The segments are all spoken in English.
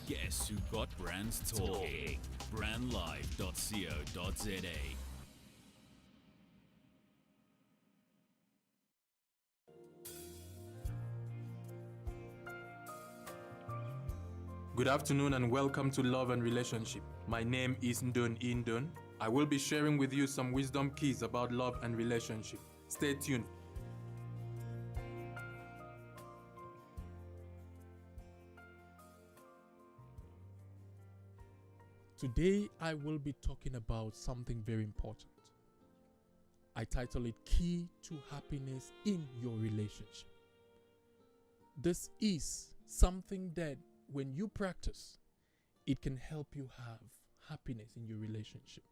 Guess who got brands talking? Brandlive.co.za. Good afternoon and welcome to Love and Relationship. My name is Ndun Indun. I will be sharing with you some wisdom keys about love and relationship. Stay tuned. Today I will be talking about something very important. I title it Key to Happiness in Your Relationship. This is something that when you practice, it can help you have happiness in your relationship.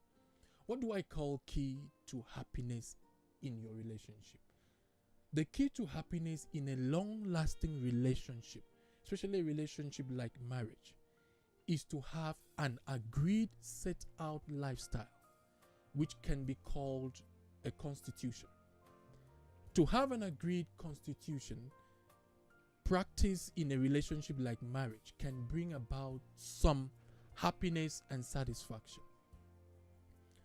What do I call key to happiness in your relationship? The key to happiness in a long-lasting relationship, especially a relationship like marriage, is to have an agreed set out lifestyle, which can be called a constitution. To have an agreed constitution, practice in a relationship like marriage can bring about some happiness and satisfaction.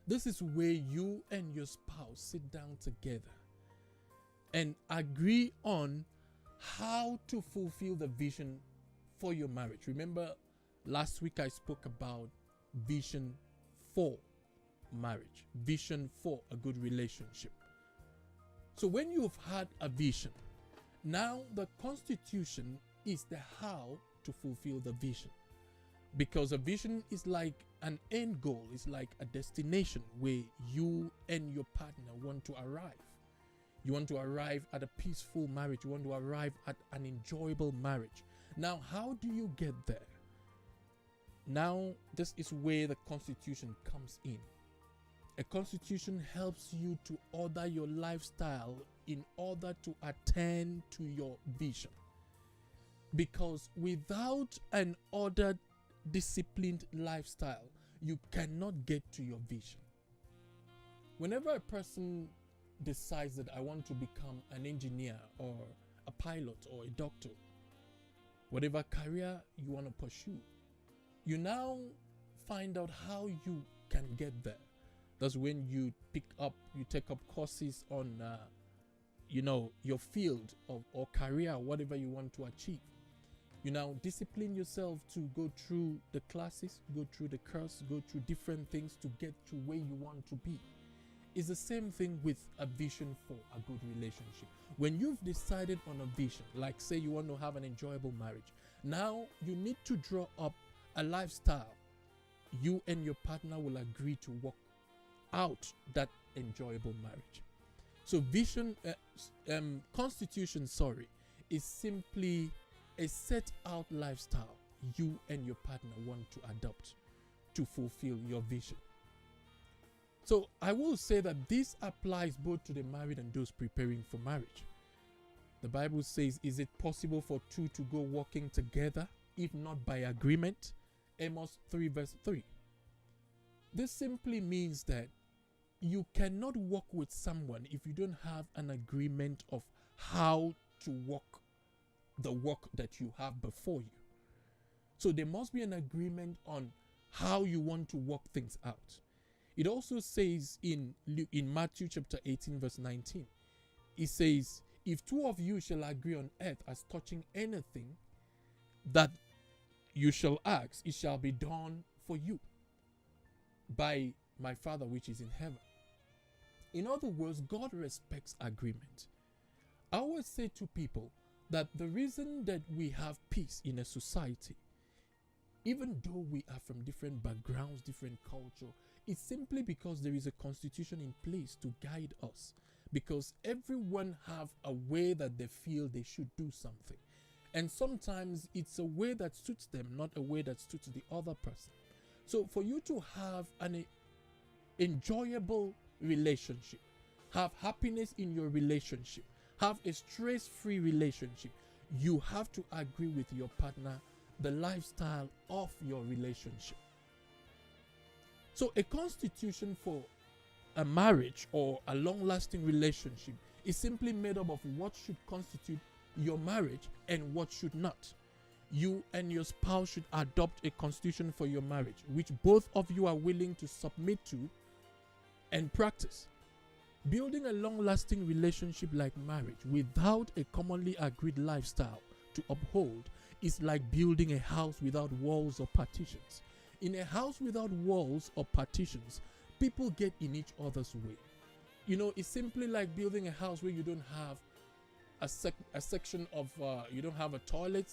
This is where you and your spouse sit down together and agree on how to fulfill the vision for your marriage. Remember, last week I spoke about vision for marriage, vision for a good relationship. So when you've had a vision, now the constitution is the how to fulfill the vision. Because a vision is like an end goal, it's like a destination where you and your partner want to arrive. You want to arrive at a peaceful marriage, you want to arrive at an enjoyable marriage. Now, how do you get there? Now, this is where the constitution comes in. A constitution helps you to order your lifestyle in order to attend to your vision. Because without an ordered, disciplined lifestyle, you cannot get to your vision. Whenever a person decides that I want to become an engineer or a pilot or a doctor, whatever career you want to pursue, you now find out how you can get there. That's when you take up courses on, your field or career, whatever you want to achieve. You now discipline yourself to go through the classes, go through the course, go through different things to get to where you want to be. It's the same thing with a vision for a good relationship. When you've decided on a vision, like say you want to have an enjoyable marriage, now you need to draw up a lifestyle you and your partner will agree to work out that enjoyable marriage. So constitution, is simply a set out lifestyle you and your partner want to adopt to fulfill your vision. So I will say that this applies both to the married and those preparing for marriage. The Bible says, is it possible for two to go walking together if not by agreement? Amos 3 verse 3. This simply means that you cannot walk with someone if you don't have an agreement of how to walk the walk that you have before you. So there must be an agreement on how you want to work things out. It also says in Matthew chapter 18 verse 19, it says, if two of you shall agree on earth as touching anything that you shall ask, it shall be done for you by my Father which is in heaven. In other words, God respects agreement. I always say to people that the reason that we have peace in a society, even though we are from different backgrounds, different culture, it's simply because there is a constitution in place to guide us. Because everyone have a way that they feel they should do something. And sometimes it's a way that suits them, not a way that suits the other person. So for you to have an enjoyable relationship, have happiness in your relationship, have a stress-free relationship, you have to agree with your partner the lifestyle of your relationship. So a constitution for a marriage or a long-lasting relationship is simply made up of what should constitute your marriage and what should not. You and your spouse should adopt a constitution for your marriage, which both of you are willing to submit to and practice. Building a long-lasting relationship like marriage without a commonly agreed lifestyle to uphold is like building a house without walls or partitions. In a house without walls or partitions, people get in each other's way. It's simply like building a house where you don't have a section of, you don't have a toilet,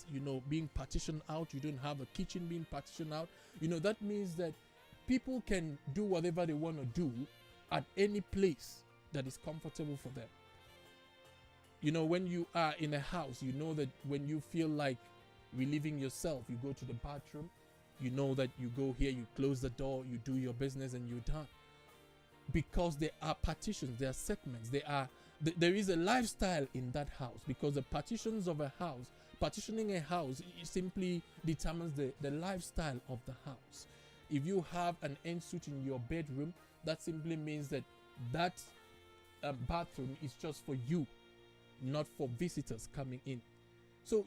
being partitioned out. You don't have a kitchen being partitioned out. That means that people can do whatever they want to do at any place that is comfortable for them. When you are in a house, that when you feel like relieving yourself, you go to the bathroom. That you go here, you close the door, you do your business, and you're done. Because there are partitions, there are segments, there is a lifestyle in that house. Because the partitions of a house, partitioning a house, it simply determines the lifestyle of the house. If you have an ensuite in your bedroom, that simply means that bathroom is just for you, not for visitors coming in. So,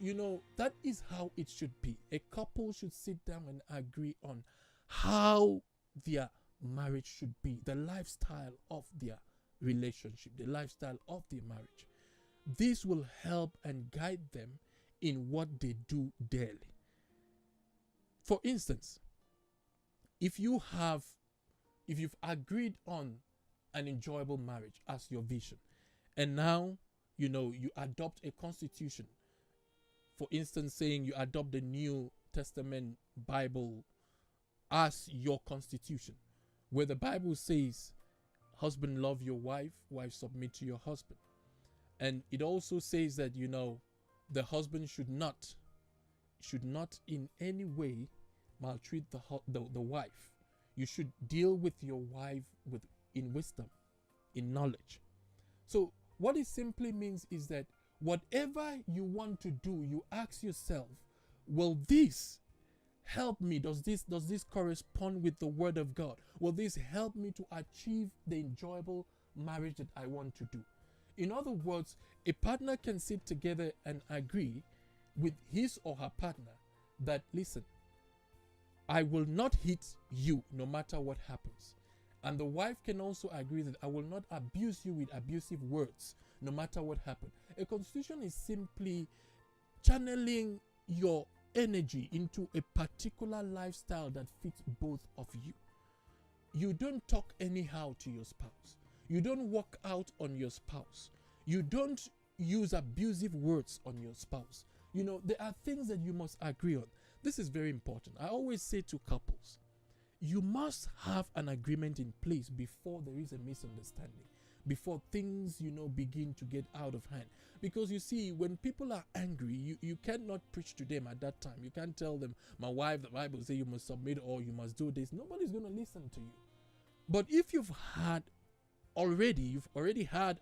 that is how it should be. A couple should sit down and agree on how their marriage should be, the lifestyle of their relationship, the lifestyle of their marriage. This will help and guide them in what they do daily. For instance, if you've agreed on an enjoyable marriage as your vision, and now you adopt a constitution, for instance, saying you adopt the New Testament Bible as your constitution, where the Bible says, husband, love your wife, wife, submit to your husband. And it also says that, the husband should not in any way maltreat the wife. You should deal with your wife in wisdom, in knowledge. So what it simply means is that whatever you want to do, you ask yourself, will this help me? Does this correspond with the word of God? Will this help me to achieve the enjoyable marriage that I want to do? In other words, a partner can sit together and agree with his or her partner that, listen, I will not hit you no matter what happens. And the wife can also agree that I will not abuse you with abusive words no matter what happens. A constitution is simply channeling your energy into a particular lifestyle that fits both of you. You don't talk anyhow to your spouse. You don't walk out on your spouse. You don't use abusive words on your spouse. There are things that you must agree on. This is very important. I always say to couples, you must have an agreement in place before there is a misunderstanding, before things, begin to get out of hand. Because you see, when people are angry, you cannot preach to them at that time. You can't tell them, my wife, the Bible says you must submit or you must do this. Nobody's going to listen to you. But if you've already had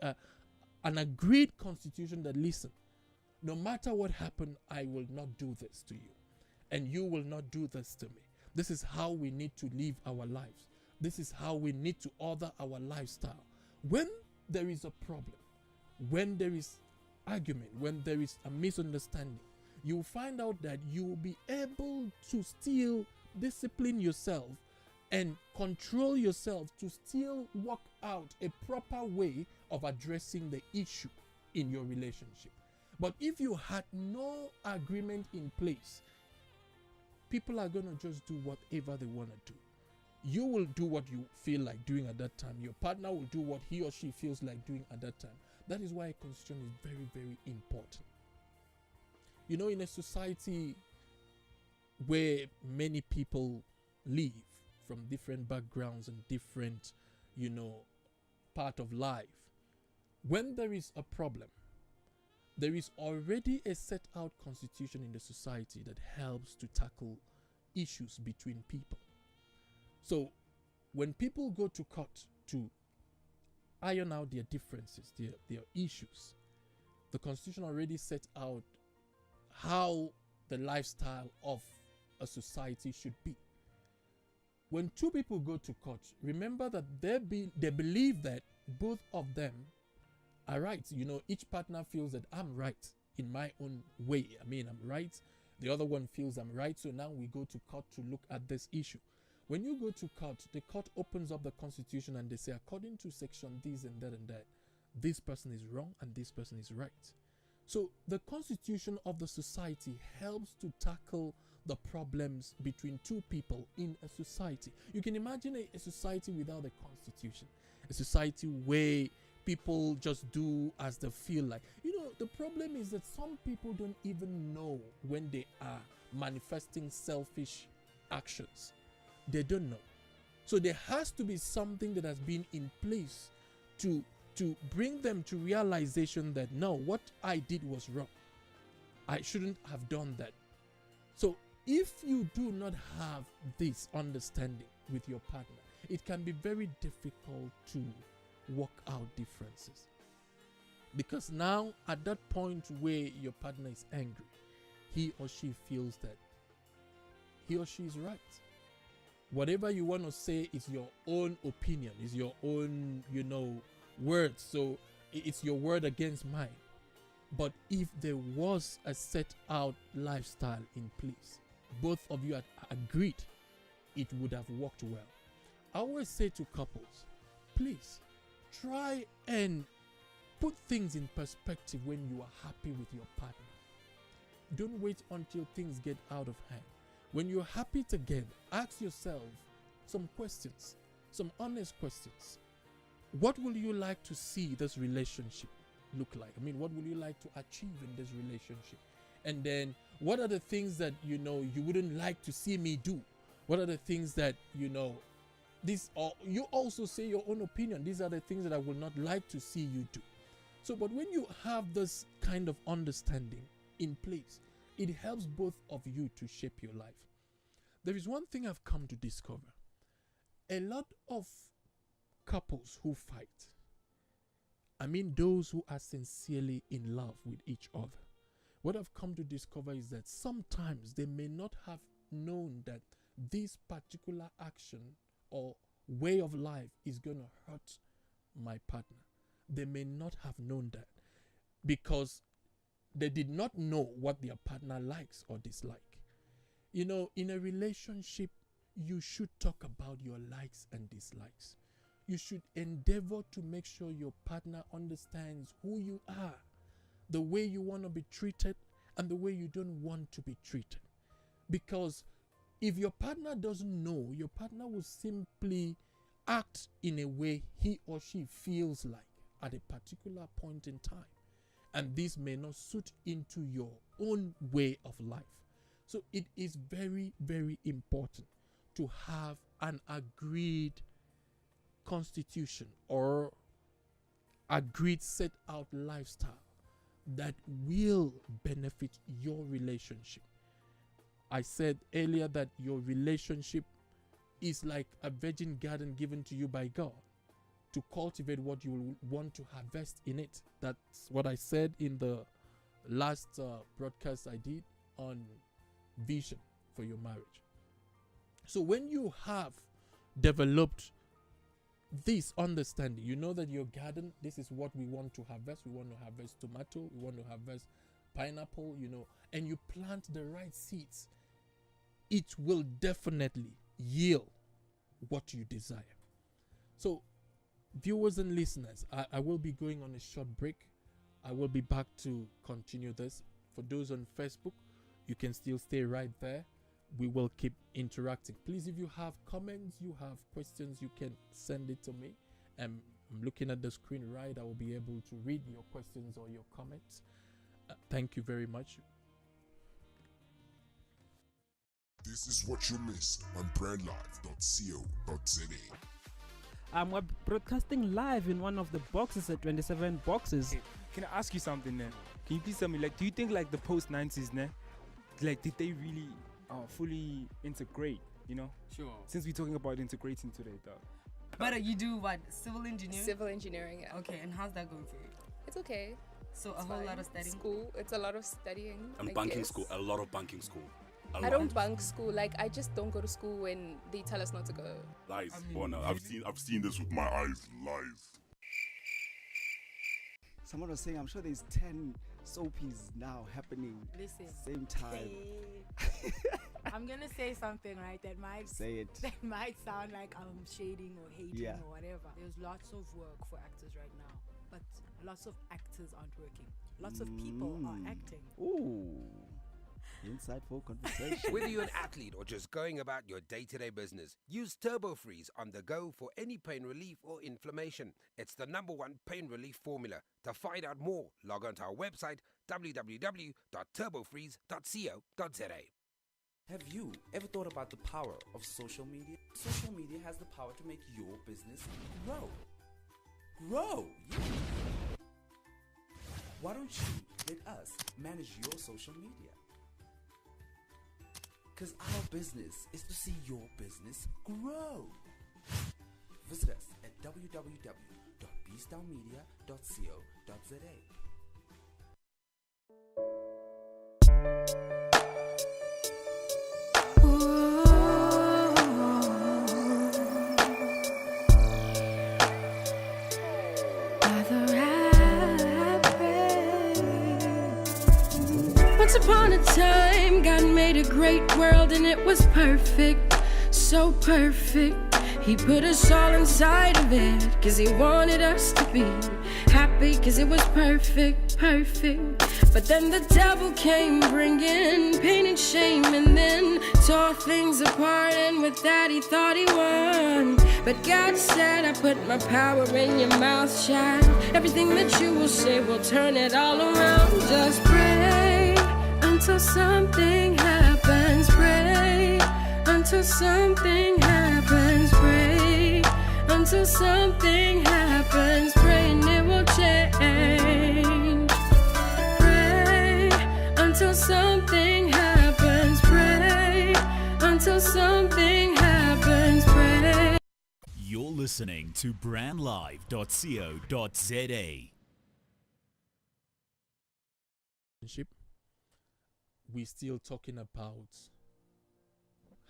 an agreed constitution that, listen, no matter what happened, I will not do this to you. And you will not do this to me. This is how we need to live our lives. This is how we need to order our lifestyle. When there is a problem, when there is argument, when there is a misunderstanding, you will find out that you will be able to still discipline yourself and control yourself to still work out a proper way of addressing the issue in your relationship. But if you had no agreement in place, people are going to just do whatever they want to do. You will do what you feel like doing at that time. Your partner will do what he or she feels like doing at that time. That is why a constitution is very, very important. In a society where many people live from different backgrounds and different, part of life, when there is a problem, there is already a set out constitution in the society that helps to tackle issues between people. So when people go to court to iron out their differences, their issues, the constitution already set out how the lifestyle of a society should be. When two people go to court, remember that they believe that both of them are right. Each partner feels that I'm right in my own way. I mean, I'm right. The other one feels I'm right. So now we go to court to look at this issue. When you go to court, the court opens up the constitution and they say, according to section this and that, this person is wrong and this person is right. So the constitution of the society helps to tackle the problems between two people in a society. You can imagine a society without a constitution, a society where people just do as they feel like. The problem is that some people don't even know when they are manifesting selfish actions. They don't know. So there has to be something that has been in place to bring them to realization that no, what I did was wrong. I shouldn't have done that. So if you do not have this understanding with your partner, it can be very difficult to work out differences. Because now at that point where your partner is angry, he or she feels that he or she is right. Whatever you want to say is your own opinion, is your own, words. So it's your word against mine. But if there was a set out lifestyle in place, both of you had agreed, it would have worked well. I always say to couples, please try and put things in perspective when you are happy with your partner. Don't wait until things get out of hand. When you're happy together, ask yourself some questions, some honest questions. What will you like to see this relationship look like? I mean, what would you like to achieve in this relationship? And then what are the things that you wouldn't like to see me do? What are the things that this, or you also say your own opinion. These are the things that I would not like to see you do. So, but when you have this kind of understanding in place, it helps both of you to shape your life. There is one thing I've come to discover. A lot of couples who fight, I mean those who are sincerely in love with each other, what I've come to discover is that sometimes they may not have known that this particular action or way of life is going to hurt my partner. They may not have known that because they did not know what their partner likes or dislike. In a relationship, you should talk about your likes and dislikes. You should endeavor to make sure your partner understands who you are, the way you want to be treated and the way you don't want to be treated. Because if your partner doesn't know, your partner will simply act in a way he or she feels like at a particular point in time. And this may not suit into your own way of life. So it is very, very important to have an agreed constitution or agreed set out lifestyle that will benefit your relationship. I said earlier that your relationship is like a virgin garden given to you by God to cultivate what you will want to harvest in it. That's what I said in the last broadcast I did on vision for your marriage. So when you have developed this understanding, you know that your garden, this is what we want to harvest. We want to harvest tomato, we want to harvest pineapple, and you plant the right seeds, it will definitely yield what you desire. So viewers and listeners, I will be going on a short break. I will be back to continue this. For those on Facebook, you can still stay right there. We will keep interacting. Please, if you have comments, you have questions, you can send it to me. I'm looking at the screen right. I will be able to read your questions or your comments. Thank you very much. This is what you missed on brandlife.co.za. We're broadcasting live in one of the boxes at 27 boxes. Hey, can I ask you something there? Can you please tell me, do you think the post-90s, did they really fully integrate, Sure. Since we're talking about integrating today, though. But you do what? Civil engineering? Civil engineering, yeah. Okay, and how's that going for you? It's okay. So It's a whole fine. lot of studying? School. It's a lot of studying. And I banking guess. school, a lot of banking school. I don't bank school. I just don't go to school when they tell us not to go. Lies. Oh no, I've seen this with my eyes. Lies. Someone was saying, I'm sure there's 10 soapies now happening Listen. same time. I'm gonna say something, right? That might Say it. that might sound like I'm shading or hating Yeah. or whatever. There's lots of work for actors right now, but lots of actors aren't working. Lots of people are acting. Ooh. Insightful conversation. Whether you're an athlete or just going about your day-to-day business, use Turbo Freeze on the go for any pain relief or inflammation. It's the #1 pain relief formula. To find out more, log on to our website www.turbofreeze.co.za. Have you ever thought about the power of social media? Social media has the power to make your business grow. Grow! Yeah. Why don't you let us manage your social media? Because our business is to see your business grow. Visit us at www.bstarmedia.co.za. Once upon a time, God made a great world and it was perfect, so perfect. He put us all inside of it, cause he wanted us to be happy, cause it was perfect, perfect. But then the devil came bringing pain and shame and then tore things apart, and with that he thought he won. But God said, I put my power in your mouth, child. Everything that you will say will turn it all around. Just pray until something happens. Pray until something happens. Pray until something happens. Pray and it will change. Pray until something happens. Pray until something happens. Pray. You're listening to brandlive.co.za. We're still talking about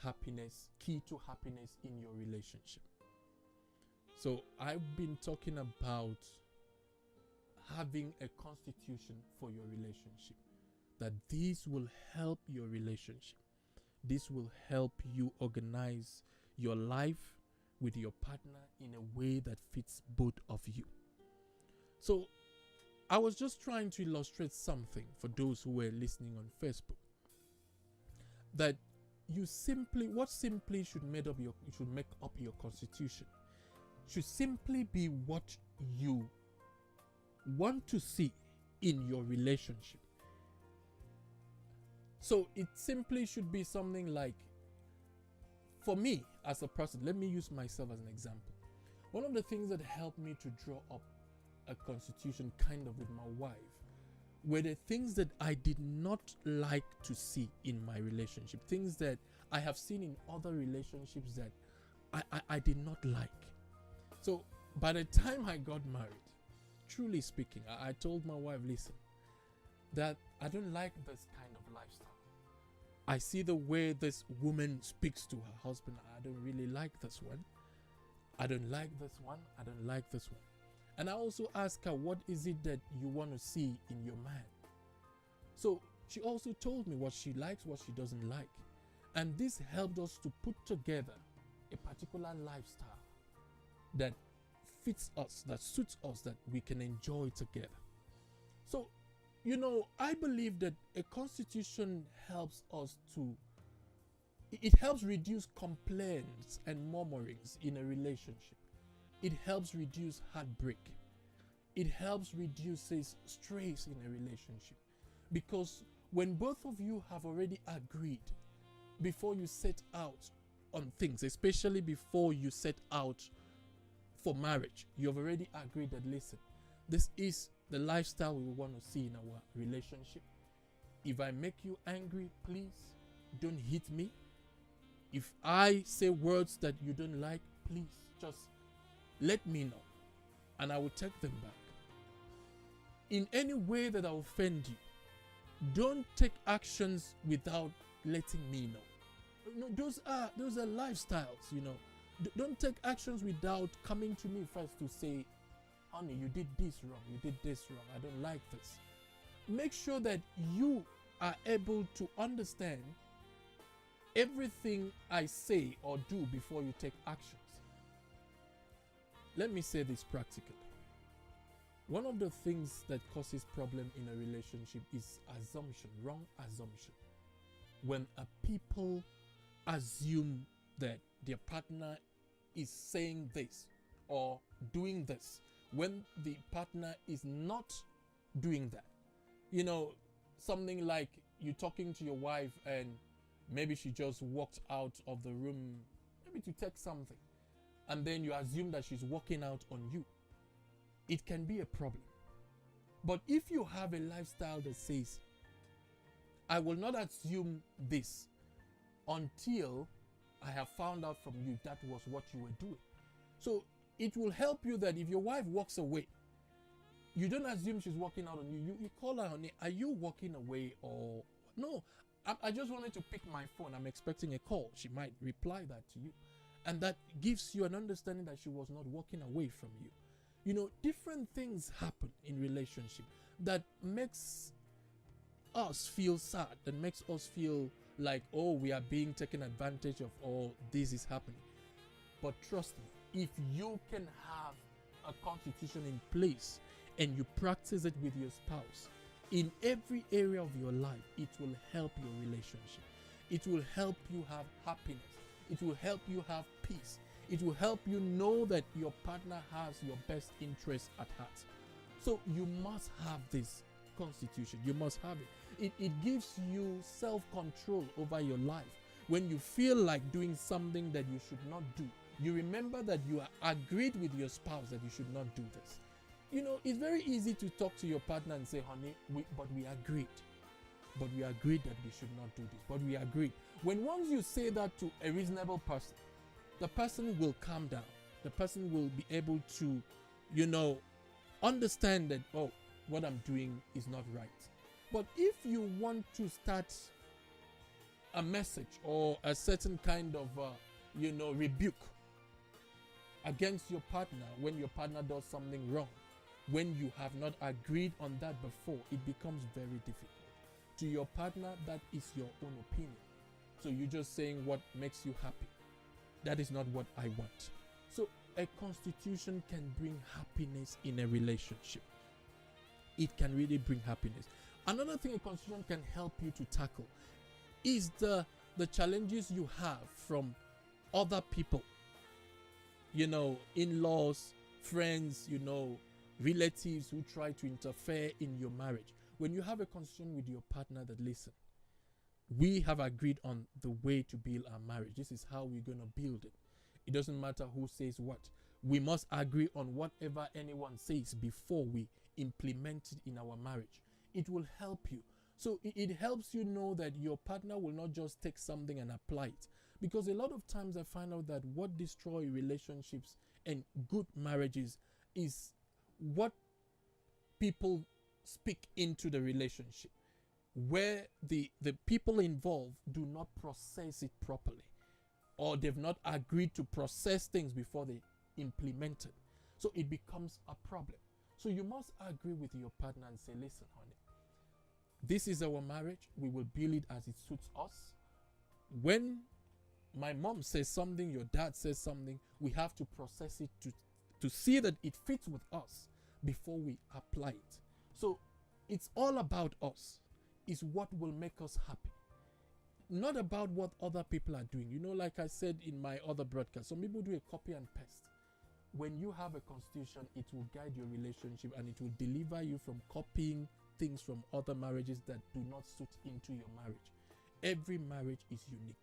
happiness, key to happiness in your relationship. So I've been talking about having a constitution for your relationship, that this will help your relationship. This will help you organize your life with your partner in a way that fits both of you. So I was just trying to illustrate something for those who were listening on Facebook, that what simply should make up your constitution should simply be what you want to see in your relationship. So it simply should be something like, for me as a person, let me use myself as an example. One of the things that helped me to draw up a constitution kind of with my wife were the things that I did not like to see in my relationship, things that I have seen in other relationships that I did not like. So by the time I got married, truly speaking, I told my wife, listen, that I don't like this kind of lifestyle. I see the way this woman speaks to her husband. I don't really like this one. I don't like this one. I don't like this one. And I also asked her, what is it that you want to see in your man? So she also told me what she likes, what she doesn't like. And this helped us to put together a particular lifestyle that fits us, that suits us, that we can enjoy together. So, I believe that a constitution helps us it helps reduce complaints and murmurings in a relationship. It helps reduce heartbreak. It helps reduces stress in a relationship. Because when both of you have already agreed before you set out on things, especially before you set out for marriage, you've already agreed that, listen, this is the lifestyle we want to see in our relationship. If I make you angry, please don't hit me. If I say words that you don't like, please just let me know and I will take them back. In any way that I offend you, don't take actions without letting me know. No, those are lifestyles, Don't take actions without coming to me first to say, honey, you did this wrong, you did this wrong, I don't like this. Make sure that you are able to understand everything I say or do before you take actions. Let me say this practically. One of the things that causes problem in a relationship is assumption, wrong assumption. When a people assume that their partner is saying this or doing this, when the partner is not doing that. You know, something like you talking to your wife and maybe she just walked out of the room, maybe to take something, and then you assume that she's walking out on you. It can be a problem. But if you have a lifestyle that says, I will not assume this until I have found out from you that was what you were doing. So it will help you that if your wife walks away, you don't assume she's walking out on you. You call her, honey, are you walking away or no? I just wanted to pick my phone. I'm expecting a call. She might reply that to you. And that gives you an understanding that she was not walking away from you. You know, different things happen in relationship that makes us feel sad, that makes us feel like, oh, we are being taken advantage of, or this is happening. But trust me, if you can have a constitution in place and you practice it with your spouse in every area of your life, it will help your relationship. It will help you have happiness. It will help you have peace. It will help you know that your partner has your best interest at heart. So you must have this constitution. You must have it. It gives you self-control over your life. When you feel like doing something that you should not do, you remember that you are agreed with your spouse that you should not do this. You know, it's very easy to talk to your partner and say, honey, but we agreed. But we agreed that we should not do this. But we agreed. When once you say that to a reasonable person, the person will calm down. The person will be able to, you know, understand that, oh, what I'm doing is not right. But if you want to start a message or a certain kind of, rebuke against your partner when your partner does something wrong, when you have not agreed on that before, it becomes very difficult. To your partner, that is your own opinion. So you're just saying what makes you happy. That is not what I want. So a constitution can bring happiness in a relationship. It can really bring happiness. Another thing a constitution can help you to tackle is the challenges you have from other people. You know, in-laws, friends, relatives who try to interfere in your marriage. When you have a constitution with your partner that, listen, we have agreed on the way to build our marriage. This is how we're going to build it. It doesn't matter who says what. We must agree on whatever anyone says before we implement it in our marriage. It will help you. So it helps you know that your partner will not just take something and apply it. Because a lot of times I find out that what destroys relationships and good marriages is what people speak into the relationship, where the people involved do not process it properly, or they've not agreed to process things before they implement it. So it becomes a problem. So you must agree with your partner and say, listen, honey, this is our marriage. We will build it as it suits us. When my mom says something, your dad says something, we have to process it to see that it fits with us before we apply it. So it's all about us. It's what will make us happy. Not about what other people are doing. Like I said in my other broadcast, some people do a copy and paste. When you have a constitution, it will guide your relationship and it will deliver you from copying things from other marriages that do not suit into your marriage. Every marriage is unique.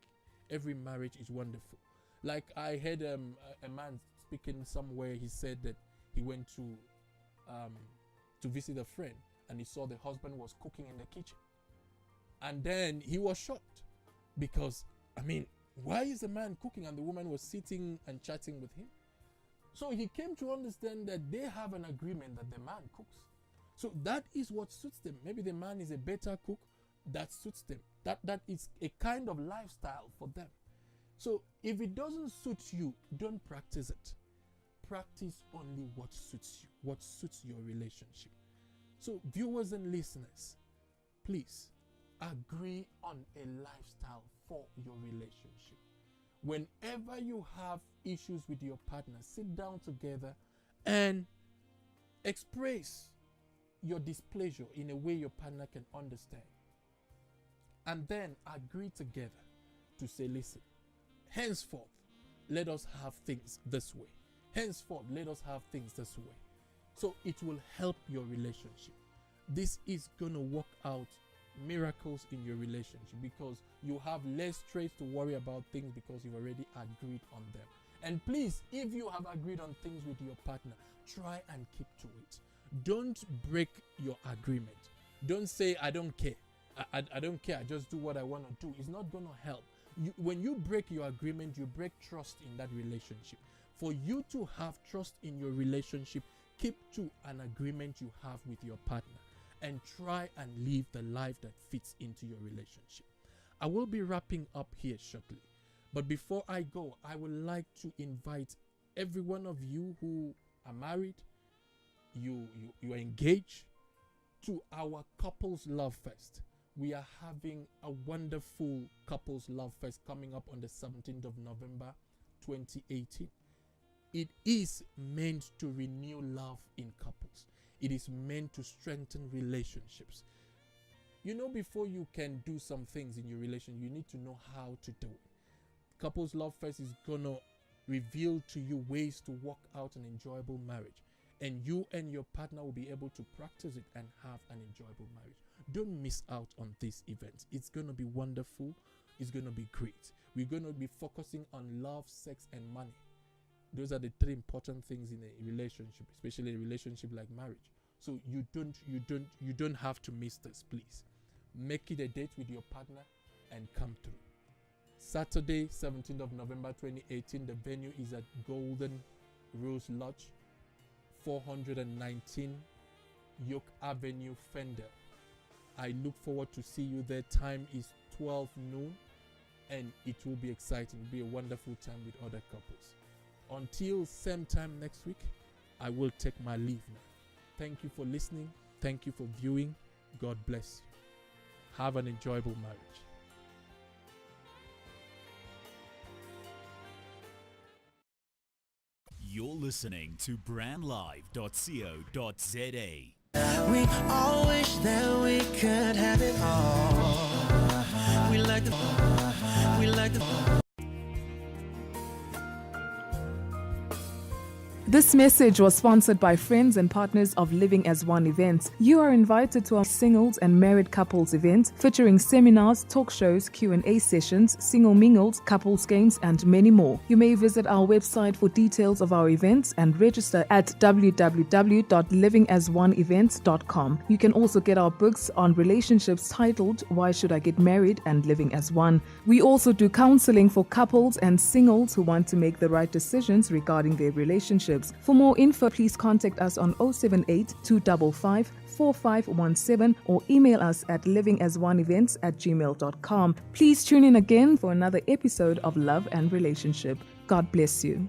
Every marriage is wonderful. Like I heard a man speaking somewhere. He said that he went to visit a friend and he saw the husband was cooking in the kitchen. And then he was shocked because, why is the man cooking and the woman was sitting and chatting with him? So he came to understand that they have an agreement that the man cooks. So that is what suits them. Maybe the man is a better cook. That suits them. That is a kind of lifestyle for them. So if it doesn't suit you, don't practice it. practice only what suits you, what suits your relationship. So, viewers and listeners, please agree on a lifestyle for your relationship. Whenever you have issues with your partner, sit down together and express your displeasure in a way your partner can understand. And then agree together to say, listen, henceforth, let us have things this way. Henceforth, let us have things this way. So it will help your relationship. This is going to work out miracles in your relationship because you have less stress to worry about things because you've already agreed on them. And please, if you have agreed on things with your partner, try and keep to it. Don't break your agreement. Don't say, I don't care. I don't care. I just do what I want to do. It's not going to help. When you break your agreement, you break trust in that relationship. For you to have trust in your relationship, keep to an agreement you have with your partner and try and live the life that fits into your relationship. I will be wrapping up here shortly. But before I go, I would like to invite every one of you who are married, you are engaged, to our Couples Love Fest. We are having a wonderful Couples Love Fest coming up on the 17th of November 2018. It is meant to renew love in couples. It is meant to strengthen relationships. You know, before you can do some things in your relationship, you need to know how to do it. Couples Love Fest is going to reveal to you ways to work out an enjoyable marriage. And you and your partner will be able to practice it and have an enjoyable marriage. Don't miss out on this event. It's going to be wonderful. It's going to be great. We're going to be focusing on love, sex, and money. Those are the three important things in a relationship, especially a relationship like marriage. So you don't have to miss this, please. Make it a date with your partner and come through. Saturday, 17th of November 2018, the venue is at Golden Rose Lodge, 419 York Avenue, Fender. I look forward to see you there. Time is 12 noon and it will be exciting. It will be a wonderful time with other couples. Until same time next week, I will take my leave now. Thank you for listening. Thank you for viewing. God bless you. Have an enjoyable marriage. You're listening to brandlive.co.za. We all wish that we could have it all. We like the This message was sponsored by friends and partners of Living as One events. You are invited to our singles and married couples event featuring seminars, talk shows, Q&A sessions, single mingles, couples games, and many more. You may visit our website for details of our events and register at www.livingasoneevents.com. You can also get our books on relationships titled Why Should I Get Married and Living as One. We also do counseling for couples and singles who want to make the right decisions regarding their relationships. For more info, please contact us on 078 255 4517 or email us at livingasoneevents@gmail.com. Please tune in again for another episode of Love and Relationship. God bless you.